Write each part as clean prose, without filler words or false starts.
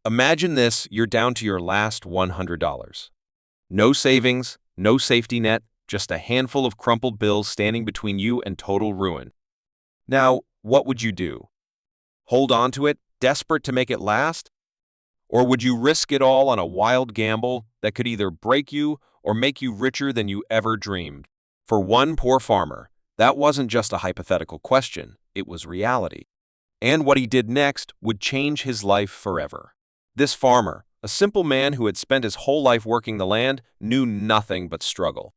Imagine this, you're down to your last $100. No savings, no safety net, just a handful of crumpled bills standing between you and total ruin. Now, what would you do? Hold on to it, desperate to make it last? Or would you risk it all on a wild gamble that could either break you or make you richer than you ever dreamed? For one poor farmer, that wasn't just a hypothetical question, it was reality. And what he did next would change his life forever. This farmer, a simple man who had spent his whole life working the land, knew nothing but struggle.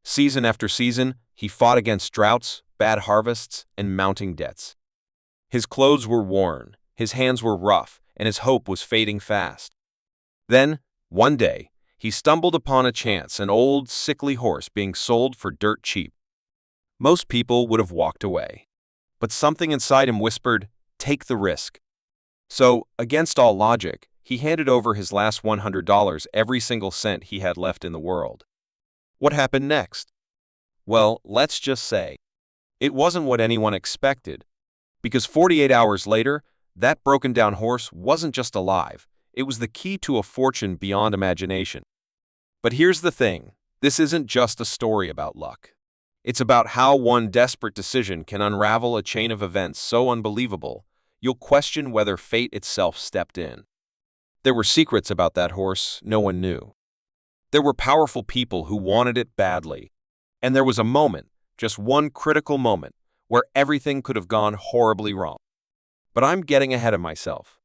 Season after season, he fought against droughts, bad harvests, and mounting debts. His clothes were worn, his hands were rough, and his hope was fading fast. Then, one day, he stumbled upon a chance, an old, sickly horse being sold for dirt cheap. Most people would have walked away. But something inside him whispered, "Take the risk." So, against all logic, he handed over his last $100, every single cent he had left in the world. What happened next? Well, let's just say, it wasn't what anyone expected. Because 48 hours later, that broken-down horse wasn't just alive, it was the key to a fortune beyond imagination. But here's the thing, this isn't just a story about luck. It's about how one desperate decision can unravel a chain of events so unbelievable, you'll question whether fate itself stepped in. There were secrets about that horse no one knew. There were powerful people who wanted it badly. And there was a moment, just one critical moment, where everything could have gone horribly wrong. But I'm getting ahead of myself.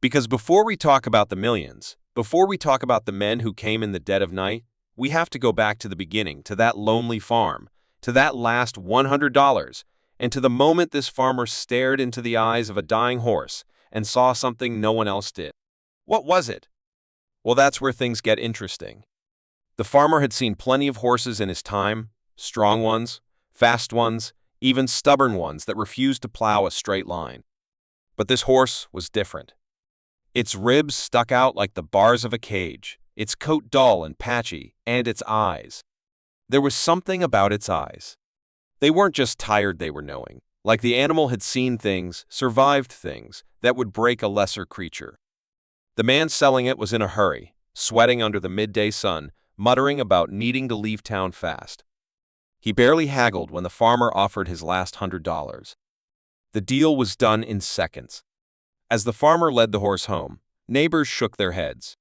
Because before we talk about the millions, before we talk about the men who came in the dead of night, we have to go back to the beginning, to that lonely farm, to that last $100, and to the moment this farmer stared into the eyes of a dying horse and saw something no one else did. What was it? Well, that's where things get interesting. The farmer had seen plenty of horses in his time, strong ones, fast ones, even stubborn ones that refused to plow a straight line. But this horse was different. Its ribs stuck out like the bars of a cage, its coat dull and patchy, and its eyes. There was something about its eyes. They weren't just tired, they were knowing. Like the animal had seen things, survived things, that would break a lesser creature. The man selling it was in a hurry, sweating under the midday sun, muttering about needing to leave town fast. He barely haggled when the farmer offered his last $100. The deal was done in seconds. As the farmer led the horse home, neighbors shook their heads.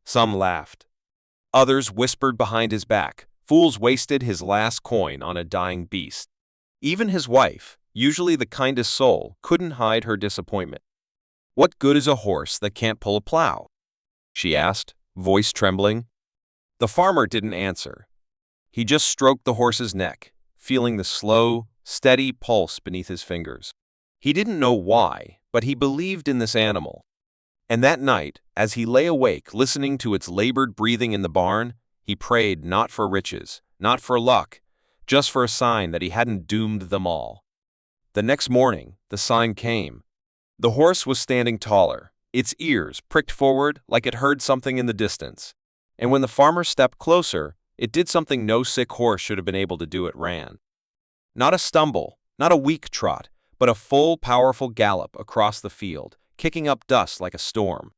Some laughed. Others whispered behind his back, "Fools wasted his last coin on a dying beast." Even his wife, usually the kindest soul, couldn't hide her disappointment. "What good is a horse that can't pull a plow?" she asked, voice trembling. The farmer didn't answer. He just stroked the horse's neck, feeling the slow, steady pulse beneath his fingers. He didn't know why, but he believed in this animal. And that night, as he lay awake listening to its labored breathing in the barn, he prayed not for riches, not for luck, just for a sign that he hadn't doomed them all. The next morning, the sign came. The horse was standing taller, its ears pricked forward like it heard something in the distance. And when the farmer stepped closer, it did something no sick horse should have been able to do. It ran. Not a stumble, not a weak trot, but a full, powerful gallop across the field, kicking up dust like a storm.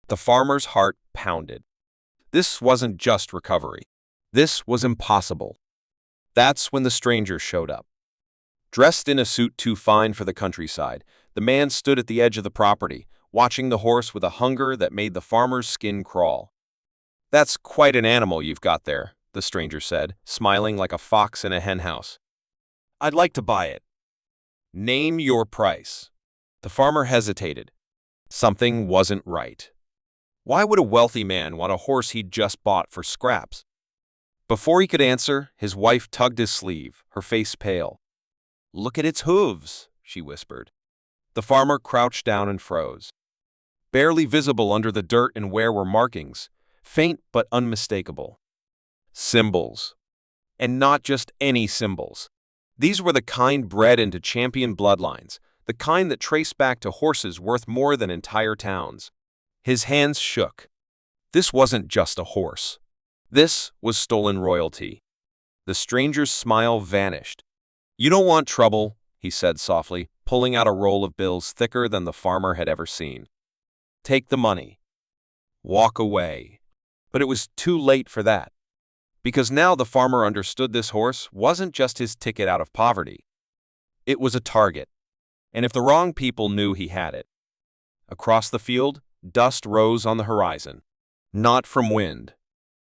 The farmer's heart pounded. This wasn't just recovery. This was impossible. That's when the stranger showed up. Dressed in a suit too fine for the countryside, the man stood at the edge of the property, watching the horse with a hunger that made the farmer's skin crawl. "That's quite an animal you've got there," the stranger said, smiling like a fox in a henhouse. "I'd like to buy it." "Name your price." The farmer hesitated. Something wasn't right. Why would a wealthy man want a horse he'd just bought for scraps? Before he could answer, his wife tugged his sleeve, her face pale. "Look at its hooves," she whispered. The farmer crouched down and froze. Barely visible under the dirt and wear were markings, faint but unmistakable. Symbols. And not just any symbols. These were the kind bred into champion bloodlines, the kind that trace back to horses worth more than entire towns. His hands shook. This wasn't just a horse. This was stolen royalty. The stranger's smile vanished. "You don't want trouble," he said softly, pulling out a roll of bills thicker than the farmer had ever seen. take the money, walk away. But it was too late for that, because now the farmer understood this horse wasn't just his ticket out of poverty. It was a target, and if the wrong people knew he had it. Across the field, dust rose on the horizon. Not from wind,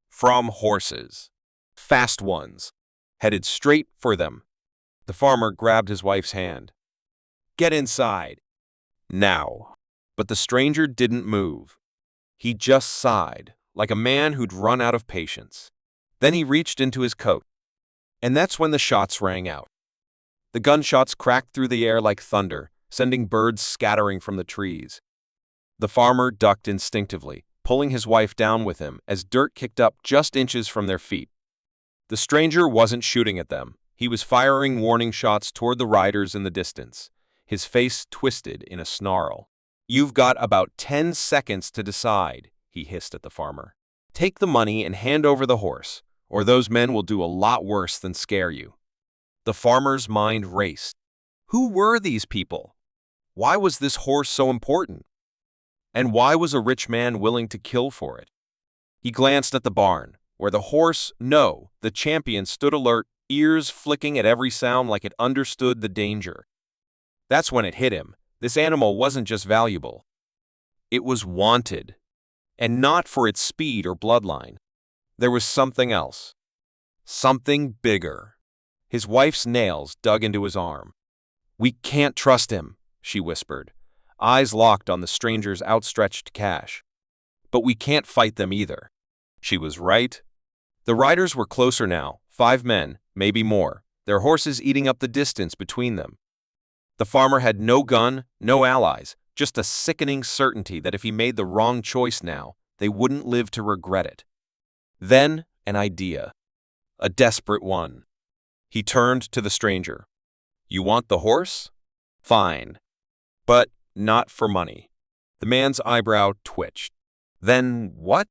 from horses. Fast ones, headed straight for them. The farmer grabbed his wife's hand. "Get inside, now." But the stranger didn't move. He just sighed, like a man who'd run out of patience. Then he reached into his coat. And that's when the shots rang out. The gunshots cracked through the air like thunder, sending birds scattering from the trees. The farmer ducked instinctively, pulling his wife down with him as dirt kicked up just inches from their feet. The stranger wasn't shooting at them. He was firing warning shots toward the riders in the distance, his face twisted in a snarl. "You've got about 10 seconds to decide," he hissed at the farmer. "Take the money and hand over the horse, or those men will do a lot worse than scare you." The farmer's mind raced. Who were these people? Why was this horse so important? And why was a rich man willing to kill for it? He glanced at the barn, where the horse, no, the champion, stood alert, ears flicking at every sound like it understood the danger. That's when it hit him. This animal wasn't just valuable. It was wanted. And not for its speed or bloodline. There was something else. Something bigger. His wife's nails dug into his arm. "We can't trust him," she whispered, eyes locked on the stranger's outstretched cash. "But we can't fight them either." She was right. The riders were closer now, 5 men, maybe more, their horses eating up the distance between them. The farmer had no gun, no allies, just a sickening certainty that if he made the wrong choice now, they wouldn't live to regret it. Then, an idea. A desperate one. He turned to the stranger. "You want the horse? Fine. But not for money." The man's eyebrow twitched. "Then what?"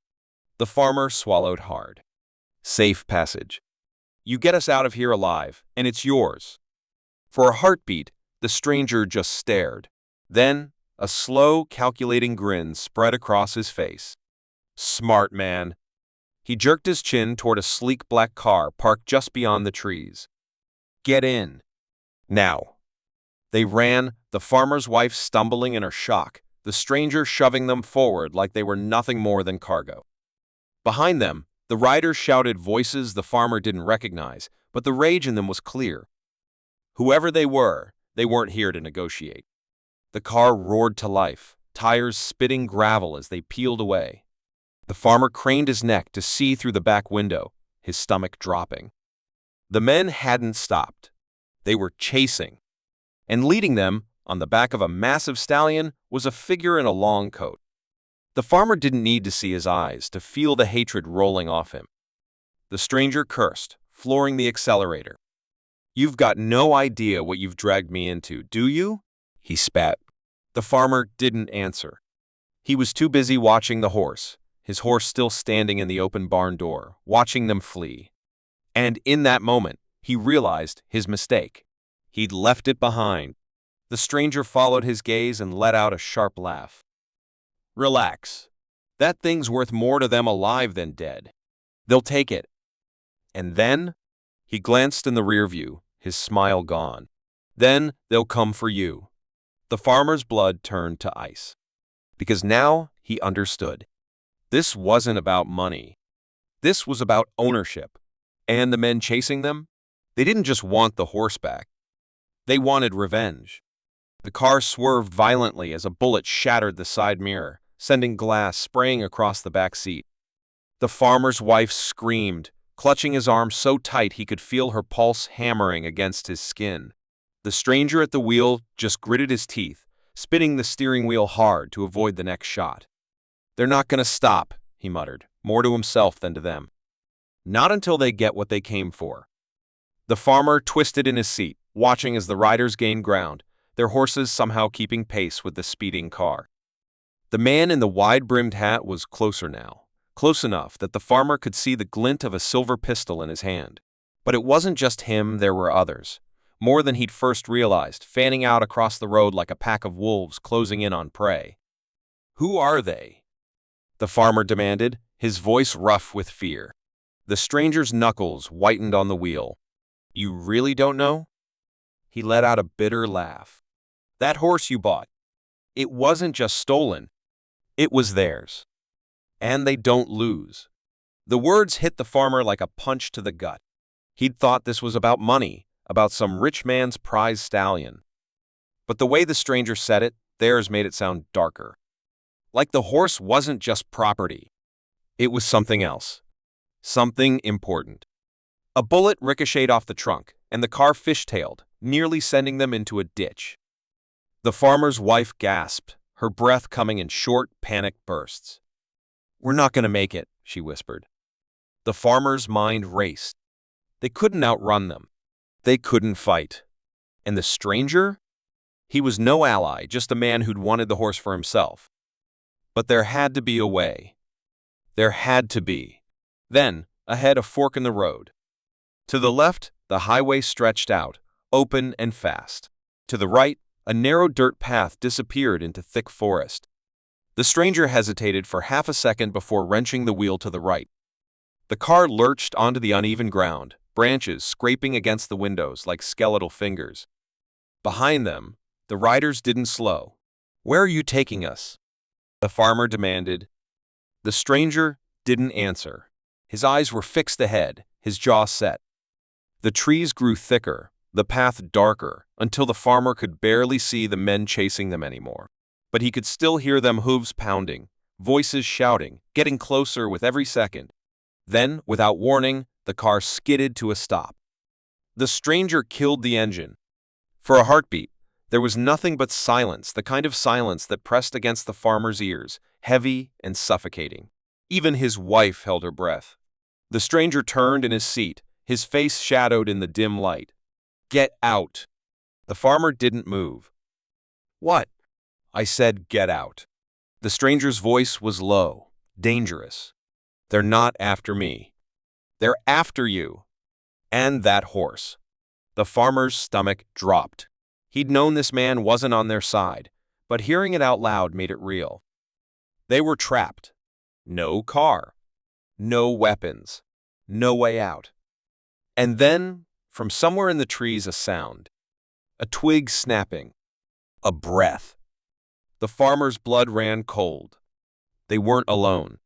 The farmer swallowed hard. "Safe passage. You get us out of here alive, and it's yours." For a heartbeat, the stranger just stared. Then, a slow, calculating grin spread across his face. "Smart man." He jerked his chin toward a sleek black car parked just beyond the trees. "Get in. Now." They ran, the farmer's wife stumbling in her shock, the stranger shoving them forward like they were nothing more than cargo. Behind them, the riders shouted voices the farmer didn't recognize, but the rage in them was clear. Whoever they weren't here to negotiate. The car roared to life, tires spitting gravel as they peeled away. The farmer craned his neck to see through the back window, his stomach dropping. The men hadn't stopped. They were chasing. And leading them, on the back of a massive stallion, was a figure in a long coat. The farmer didn't need to see his eyes to feel the hatred rolling off him. The stranger cursed, flooring the accelerator. "You've got no idea what you've dragged me into, do you?" he spat. The farmer didn't answer. He was too busy watching the horse, his horse still standing in the open barn door, watching them flee. And in that moment, he realized his mistake. He'd left it behind. The stranger followed his gaze and let out a sharp laugh. "Relax. That thing's worth more to them alive than dead. They'll take it. And then," he glanced in the rear view, his smile gone, "then they'll come for you." The farmer's blood turned to ice. Because now he understood. This wasn't about money. This was about ownership. And the men chasing them? They didn't just want the horse back. They wanted revenge. The car swerved violently as a bullet shattered the side mirror, sending glass spraying across the back seat. The farmer's wife screamed, clutching his arm so tight he could feel her pulse hammering against his skin. The stranger at the wheel just gritted his teeth, spinning the steering wheel hard to avoid the next shot. "They're not going to stop," he muttered, more to himself than to them. "Not until they get what they came for." The farmer twisted in his seat, watching as the riders gained ground, their horses somehow keeping pace with the speeding car. The man in the wide-brimmed hat was closer now, close enough that the farmer could see the glint of a silver pistol in his hand. But it wasn't just him, there were others, more than he'd first realized, fanning out across the road like a pack of wolves closing in on prey. Who are they? The farmer demanded, his voice rough with fear. The stranger's knuckles whitened on the wheel. You really don't know? He let out a bitter laugh. That horse you bought, it wasn't just stolen. It was theirs. And they don't lose. The words hit the farmer like a punch to the gut. He'd thought this was about money, about some rich man's prize stallion. But the way the stranger said it, theirs made it sound darker. Like the horse wasn't just property. It was something else. Something important. A bullet ricocheted off the trunk, and the car fishtailed, nearly sending them into a ditch. The farmer's wife gasped, her breath coming in short, panicked bursts. We're not going to make it, she whispered. The farmer's mind raced. They couldn't outrun them. They couldn't fight. And the stranger? He was no ally, just a man who'd wanted the horse for himself. But there had to be a way. There had to be. Then, ahead, a fork in the road. To the left, the highway stretched out, open and fast. To the right, a narrow dirt path disappeared into thick forest. The stranger hesitated for half a second before wrenching the wheel to the right. The car lurched onto the uneven ground, branches scraping against the windows like skeletal fingers. Behind them, the riders didn't slow. Where are you taking us? The farmer demanded. The stranger didn't answer. His eyes were fixed ahead, his jaw set. The trees grew thicker, the path darker, until the farmer could barely see the men chasing them anymore. But he could still hear them, hooves pounding, voices shouting, getting closer with every second. Then, without warning, the car skidded to a stop. The stranger killed the engine. For a heartbeat, there was nothing but silence, the kind of silence that pressed against the farmer's ears, heavy and suffocating. Even his wife held her breath. The stranger turned in his seat, his face shadowed in the dim light. Get out. The farmer didn't move. What? I said, get out. The stranger's voice was low, dangerous. They're not after me. They're after you. And that horse. The farmer's stomach dropped. He'd known this man wasn't on their side, but hearing it out loud made it real. They were trapped. No car. No weapons. No way out. And then, from somewhere in the trees, a sound. A twig snapping. A breath. The farmer's blood ran cold. They weren't alone.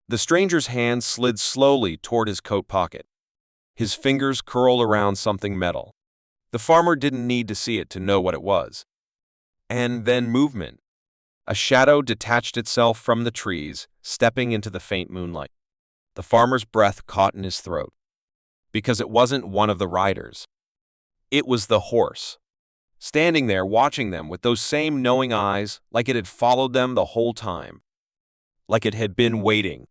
The stranger's hand slid slowly toward his coat pocket. His fingers curled around something metal. The farmer didn't need to see it to know what it was. And then movement. A shadow detached itself from the trees, stepping into the faint moonlight. The farmer's breath caught in his throat. Because it wasn't one of the riders. It was the horse. Standing there watching them with those same knowing eyes, like it had followed them the whole time. Like it had been waiting.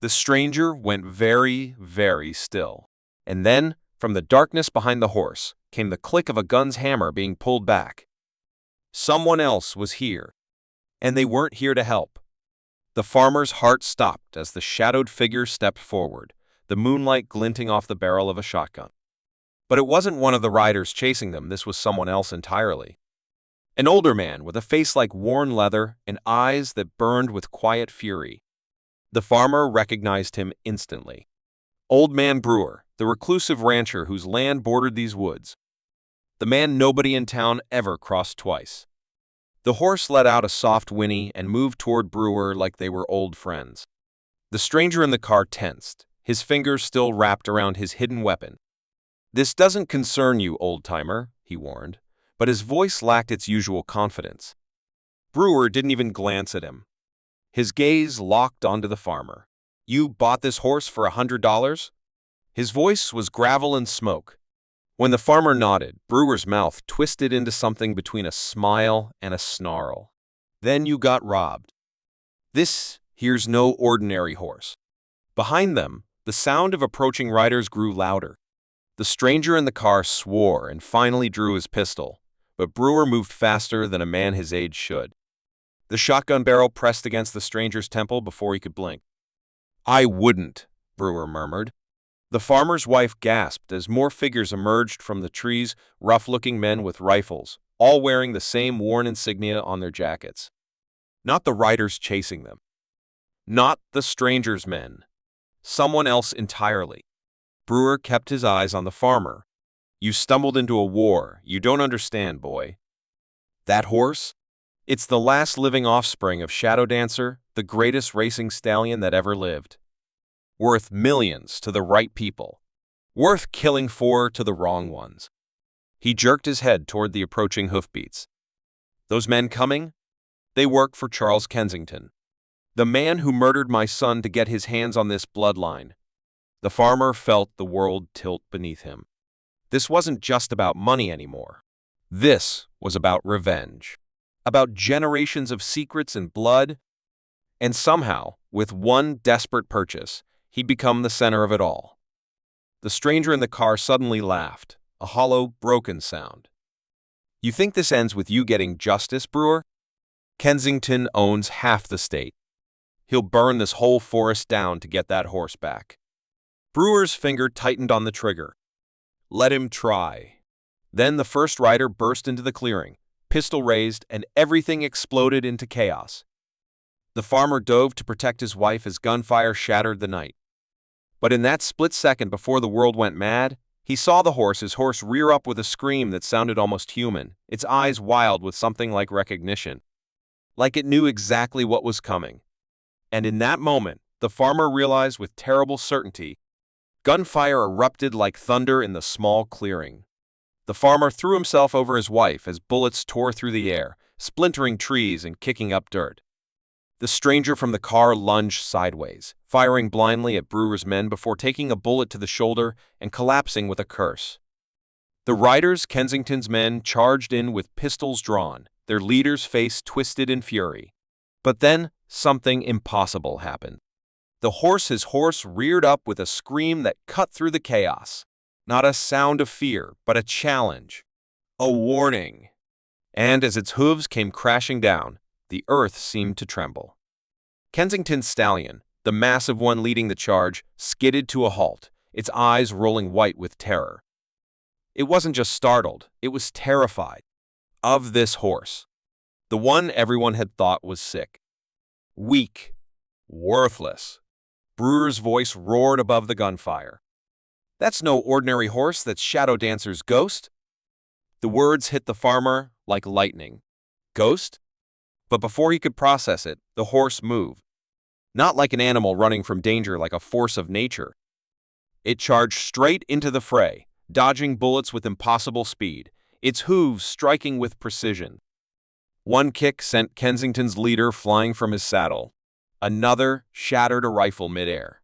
The stranger went very, very still. And then, from the darkness behind the horse, came the click of a gun's hammer being pulled back. Someone else was here. And they weren't here to help. The farmer's heart stopped as the shadowed figure stepped forward, the moonlight glinting off the barrel of a shotgun. But it wasn't one of the riders chasing them, this was someone else entirely. An older man with a face like worn leather and eyes that burned with quiet fury. The farmer recognized him instantly. Old Man Brewer, the reclusive rancher whose land bordered these woods. The man nobody in town ever crossed twice. The horse let out a soft whinny and moved toward Brewer like they were old friends. The stranger in the car tensed, his fingers still wrapped around his hidden weapon. This doesn't concern you, old-timer, he warned, but his voice lacked its usual confidence. Brewer didn't even glance at him. His gaze locked onto the farmer. You bought this horse for $100? His voice was gravel and smoke. When the farmer nodded, Brewer's mouth twisted into something between a smile and a snarl. Then you got robbed. This here's no ordinary horse. Behind them, the sound of approaching riders grew louder. The stranger in the car swore and finally drew his pistol, but Brewer moved faster than a man his age should. The shotgun barrel pressed against the stranger's temple before he could blink. I wouldn't, Brewer murmured. The farmer's wife gasped as more figures emerged from the trees, rough-looking men with rifles, all wearing the same worn insignia on their jackets. Not the riders chasing them. Not the stranger's men. Someone else entirely. Brewer kept his eyes on the farmer. You stumbled into a war. You don't understand, boy. That horse? It's the last living offspring of Shadow Dancer, the greatest racing stallion that ever lived. Worth millions to the right people. Worth killing for to the wrong ones. He jerked his head toward the approaching hoofbeats. Those men coming? They work for Charles Kensington, the man who murdered my son to get his hands on this bloodline. The farmer felt the world tilt beneath him. This wasn't just about money anymore. This was about revenge. About generations of secrets and blood. And somehow, with one desperate purchase, he'd become the center of it all. The stranger in the car suddenly laughed, a hollow, broken sound. You think this ends with you getting justice, Brewer? Kensington owns half the state. He'll burn this whole forest down to get that horse back. Brewer's finger tightened on the trigger. Let him try. Then the first rider burst into the clearing, pistol raised, and everything exploded into chaos. The farmer dove to protect his wife as gunfire shattered the night. But in that split second before the world went mad, he saw his horse rear up with a scream that sounded almost human, its eyes wild with something like recognition. Like it knew exactly what was coming. And in that moment, the farmer realized with terrible certainty, gunfire erupted like thunder in the small clearing. The farmer threw himself over his wife as bullets tore through the air, splintering trees and kicking up dirt. The stranger from the car lunged sideways, firing blindly at Brewer's men before taking a bullet to the shoulder and collapsing with a curse. The riders, Kensington's men, charged in with pistols drawn, their leader's face twisted in fury. But then, something impossible happened. His horse reared up with a scream that cut through the chaos. Not a sound of fear, but a challenge. A warning. And as its hooves came crashing down, the earth seemed to tremble. Kensington's stallion, the massive one leading the charge, skidded to a halt, its eyes rolling white with terror. It wasn't just startled, it was terrified. Of this horse. The one everyone had thought was sick. Weak. Worthless. Brewer's voice roared above the gunfire. That's no ordinary horse, that's Shadow Dancer's ghost. The words hit the farmer like lightning. Ghost? But before he could process it, the horse moved. Not like an animal running from danger, like a force of nature. It charged straight into the fray, dodging bullets with impossible speed, its hooves striking with precision. One kick sent Kensington's leader flying from his saddle. Another shattered a rifle midair.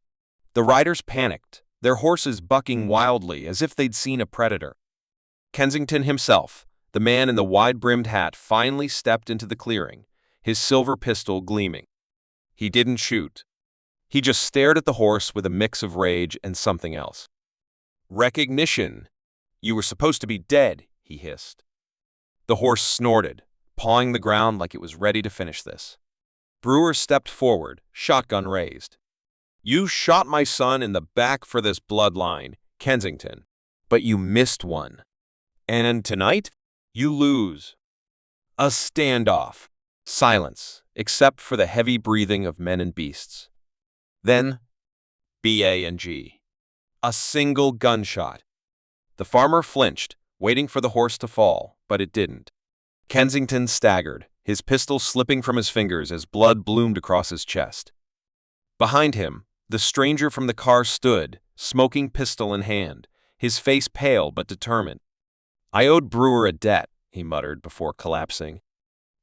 The riders panicked, their horses bucking wildly as if they'd seen a predator. Kensington himself, the man in the wide-brimmed hat, finally stepped into the clearing, his silver pistol gleaming. He didn't shoot. He just stared at the horse with a mix of rage and something else. Recognition. You were supposed to be dead, he hissed. The horse snorted, pawing the ground like it was ready to finish this. Brewer stepped forward, shotgun raised. You shot my son in the back for this bloodline, Kensington, but you missed one. And tonight, you lose. A standoff. Silence, except for the heavy breathing of men and beasts. Then, B-A-N-G. A single gunshot. The farmer flinched, waiting for the horse to fall, but it didn't. Kensington staggered, his pistol slipping from his fingers as blood bloomed across his chest. Behind him, the stranger from the car stood, smoking pistol in hand, his face pale but determined. I owed Brewer a debt, he muttered before collapsing.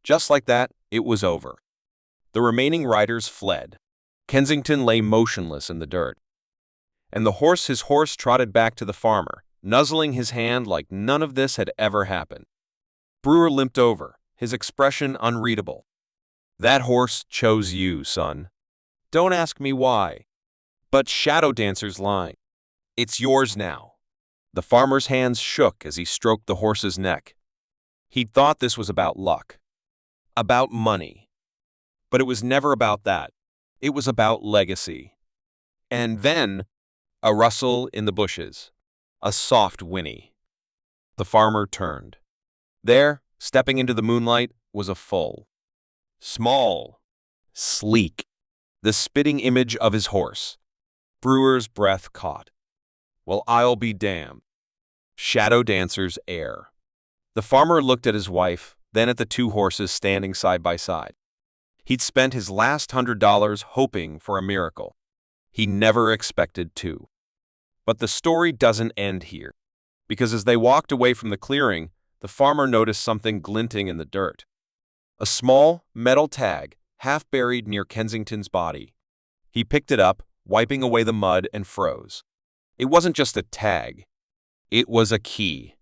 Just like that, it was over. The remaining riders fled. Kensington lay motionless in the dirt. And his horse trotted back to the farmer, nuzzling his hand like none of this had ever happened. Brewer limped over, his expression unreadable. That horse chose you, son. Don't ask me why. But Shadow Dancer's lying. It's yours now. The farmer's hands shook as he stroked the horse's neck. He'd thought this was about luck. About money. But it was never about that. It was about legacy. And then, a rustle in the bushes. A soft whinny. The farmer turned. There, stepping into the moonlight, was a foal. Small, sleek, the spitting image of his horse. Brewer's breath caught. Well, I'll be damned. Shadow dancer's air. The farmer looked at his wife, then at the two horses standing side by side. He'd spent his last $100 hoping for a miracle. He never expected to. But the story doesn't end here, because as they walked away from the clearing, the farmer noticed something glinting in the dirt. A small, metal tag, half buried near Kensington's body. He picked it up, wiping away the mud, and froze. It wasn't just a tag. It was a key.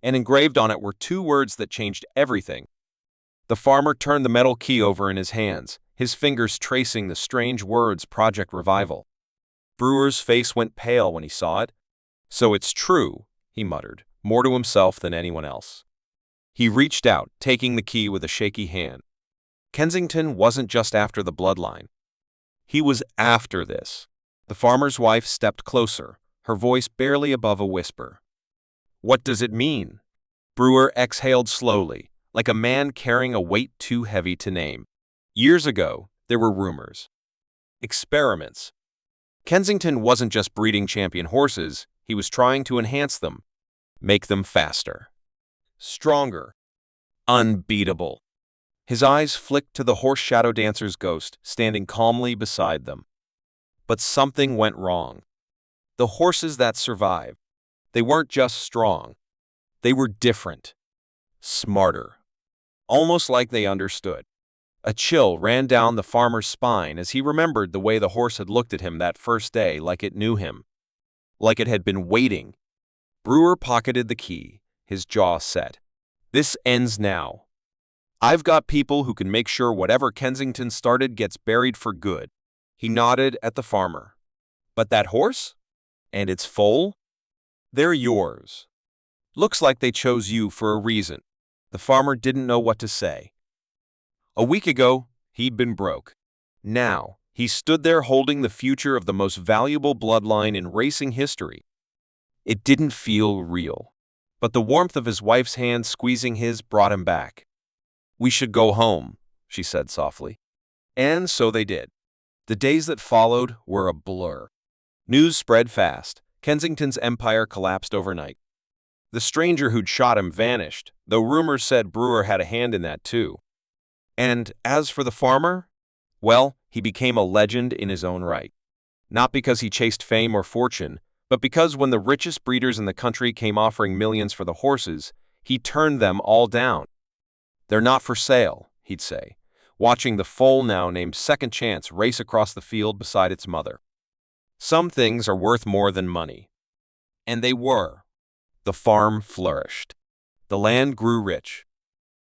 And engraved on it were two words that changed everything. The farmer turned the metal key over in his hands, his fingers tracing the strange words Project Revival. Brewer's face went pale when he saw it. So it's true, he muttered, more to himself than anyone else. He reached out, taking the key with a shaky hand. Kensington wasn't just after the bloodline. He was after this. The farmer's wife stepped closer, her voice barely above a whisper. What does it mean? Brewer exhaled slowly, like a man carrying a weight too heavy to name. Years ago, there were rumors. Experiments. Kensington wasn't just breeding champion horses, he was trying to enhance them, make them faster, stronger, unbeatable. His eyes flicked to the horse shadow dancer's ghost, standing calmly beside them. But something went wrong. The horses that survived, they weren't just strong. They were different, smarter, almost like they understood. A chill ran down the farmer's spine as he remembered the way the horse had looked at him that first day, like it knew him, like it had been waiting. Brewer pocketed the key, his jaw set. This ends now. I've got people who can make sure whatever Kensington started gets buried for good. He nodded at the farmer. But that horse? And its foal? They're yours. Looks like they chose you for a reason. The farmer didn't know what to say. A week ago, he'd been broke. Now, he stood there holding the future of the most valuable bloodline in racing history. It didn't feel real, but the warmth of his wife's hand squeezing his brought him back. We should go home, she said softly. And so they did. The days that followed were a blur. News spread fast. Kensington's empire collapsed overnight. The stranger who'd shot him vanished, though rumors said Brewer had a hand in that too. And as for the farmer, well, he became a legend in his own right. Not because he chased fame or fortune, but because when the richest breeders in the country came offering millions for the horses, he turned them all down. They're not for sale, he'd say, watching the foal now named Second Chance race across the field beside its mother. Some things are worth more than money. And they were. The farm flourished. The land grew rich.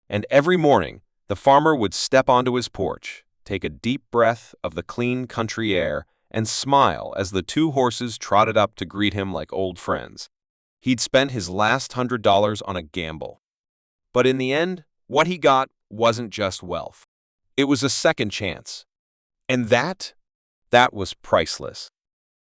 And every morning, the farmer would step onto his porch, take a deep breath of the clean country air, and smile as the two horses trotted up to greet him like old friends. He'd spent his last $100 on a gamble. But in the end, what he got wasn't just wealth. It was a second chance. And that was priceless.